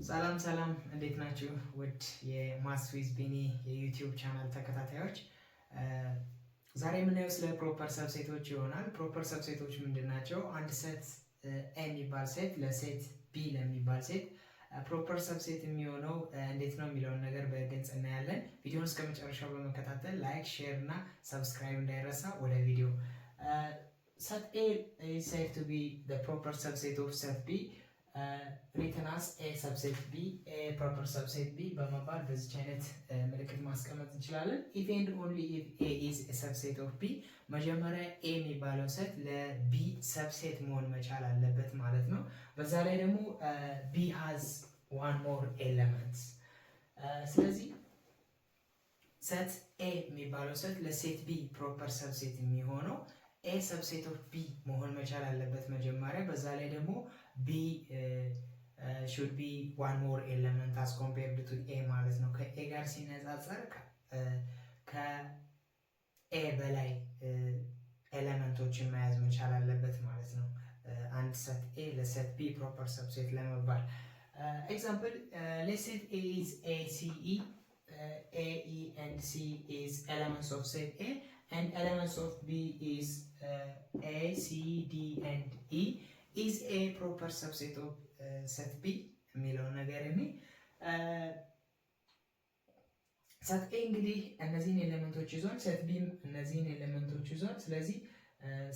ሰላም ሰላም እንዴት ናችሁ? ውድ የማስ ዊዝ ቢኒ የዩቲዩብ ቻናል ተከታታዮች ዛሬ የምናየው ስለ ፕሮፐር ሰብሴቶች ይሆናል። ፕሮፐር ሰብሴቶች ምንድን ናቸው? አንድ ሴት ኤ የሚባል ሴት ለሴት ቢ ለሚባል ሴት ፕሮፐር ሰብሴት የሚሆነው እንዴት ነው የሚለውን ነገር በግልጽ እናያለን። ቪዲዮውን እስከ መጨረሻው በመከታተል ላይክ፣ ሼር እና ሰብስክራይብ እንዳይረሳ። ወደ ቪዲዮ set A is said to be the proper subset of set B written as A subset B A proper subset B በመባል በዚህ አይነት ምልክት ማስቀመጥ እንችላለን። if and only if A is a subset of B መጀመሪያ A የሚባለው ሴት ለB ሰብሴት መሆን መቻል አለበት ማለት ነው። በዛ ላይ ደግሞ B has one more element ስለዚህ ሴት A የሚባለው ሴት ለሴት B ፕሮፐር ሰብሴት የሚሆነው A subset of B መሆን መቻል አለበት መጀመሪያ። በዛ ላይ ደግሞ B should be one more element as compared to A ማለት ነው። ከA ጋር ሲነጻጸር ከA በላይ ኤሌመንቶችን መያዝ መቻል አለበት ማለት ነው። አንድ ሴት A ለሴት B ፕሮፐር ሰብሴት ለመባል ኤግዛምፕል let's say A is A, C, E A, E and C is elements of set A and elements of B is A, C, D and E is a proper subset of set B የሚለው ነገር set A እንግዲህ እነዚህን ኤሌመንቶች ይዟል፣ set B እነዚህን ኤሌመንቶች ይዟል። ስለዚህ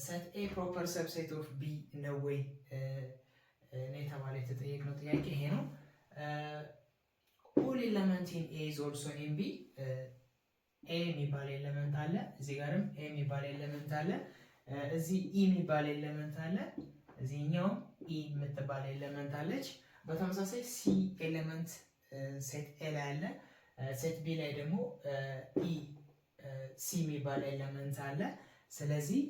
set A proper subset of B ነው ወይ ነው የተባለ የተጠየቅነው ጥያቄ ይሄ ነው። all element in A is also in B ኤ የሚባል ኤሌመንት አለ፣ እዚህ ጋርም ኤ የሚባል ኤሌመንት አለ፣ እዚህ ኢ የሚባል ኤሌመንት አለ፣ እዚህኛውም ኢ የምትባል ኤሌመንት አለች። በተመሳሳይ ሲ ኤሌመንት ሴት ኤ ላይ አለ፣ ሴት ቢ ላይ ደግሞ ኢ ሲ የሚባል ኤሌመንት አለ። ስለዚህ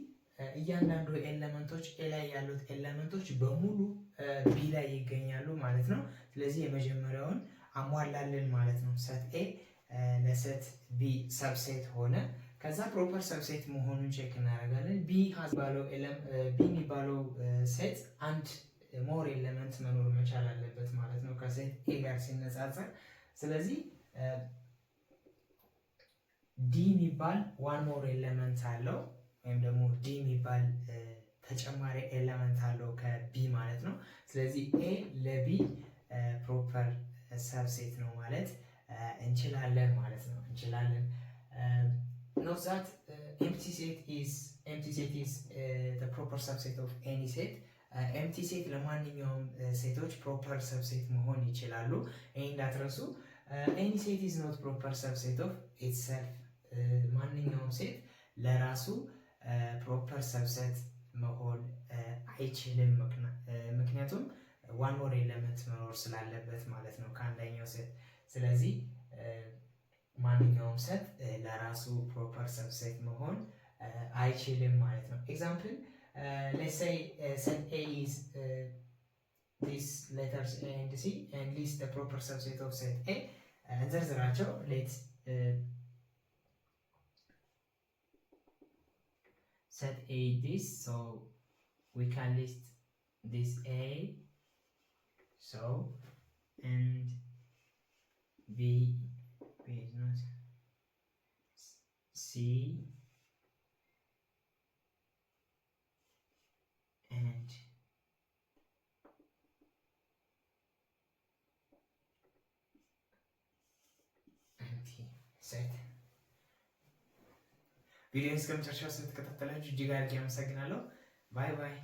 እያንዳንዱ ኤሌመንቶች ኤ ላይ ያሉት ኤሌመንቶች በሙሉ ቢ ላይ ይገኛሉ ማለት ነው። ስለዚህ የመጀመሪያውን አሟላልን ማለት ነው። ሴት ኤ ለሴት ቢ ሰብሴት ሆነ። ከዛ ፕሮፐር ሰብሴት መሆኑን ቼክ እናደርጋለን። ቢ የሚባለው ሴት አንድ ሞር ኤሌመንት መኖር መቻል አለበት ማለት ነው ከሴት ኤ ጋር ሲነጻጸር። ስለዚህ ዲ የሚባል ዋን ሞር ኤሌመንት አለው ወይም ደግሞ ዲ የሚባል ተጨማሪ ኤሌመንት አለው ከቢ ማለት ነው። ስለዚህ ኤ ለቢ ፕሮፐር ሰብሴት ነው ማለት እንችላለን ማለት ነው። እንችላለን note that empty set is the proper subset of any set empty set ለማንኛውም ሴቶች ፕሮፐር ሰብሴት መሆን ይችላሉ። ይሄ እንዳትረሱ። any set is not proper subset of itself ማንኛውም ሴት ለራሱ ፕሮፐር ሰብሴት መሆን አይችልም። ምክንያቱም ዋን ሞር ኤሌመንት መኖር ስላለበት ማለት ነው ከአንደኛው ሴት። ስለዚህ ማንኛውም ሴት ለራሱ ፕሮፐር ሰብሴት መሆን አይችልም ማለት ነው። ኤግዛምፕል let's say set A is these letters A and C and list the proper subset of set A እንዘርዝራቸው። let's set A this, so we can list this A, so and B is not C and T set ቪዲዮን እስከመጨረሻው ስለተከታተላችሁ እጅግ አድርጌ አመሰግናለሁ። ባይ ባይ።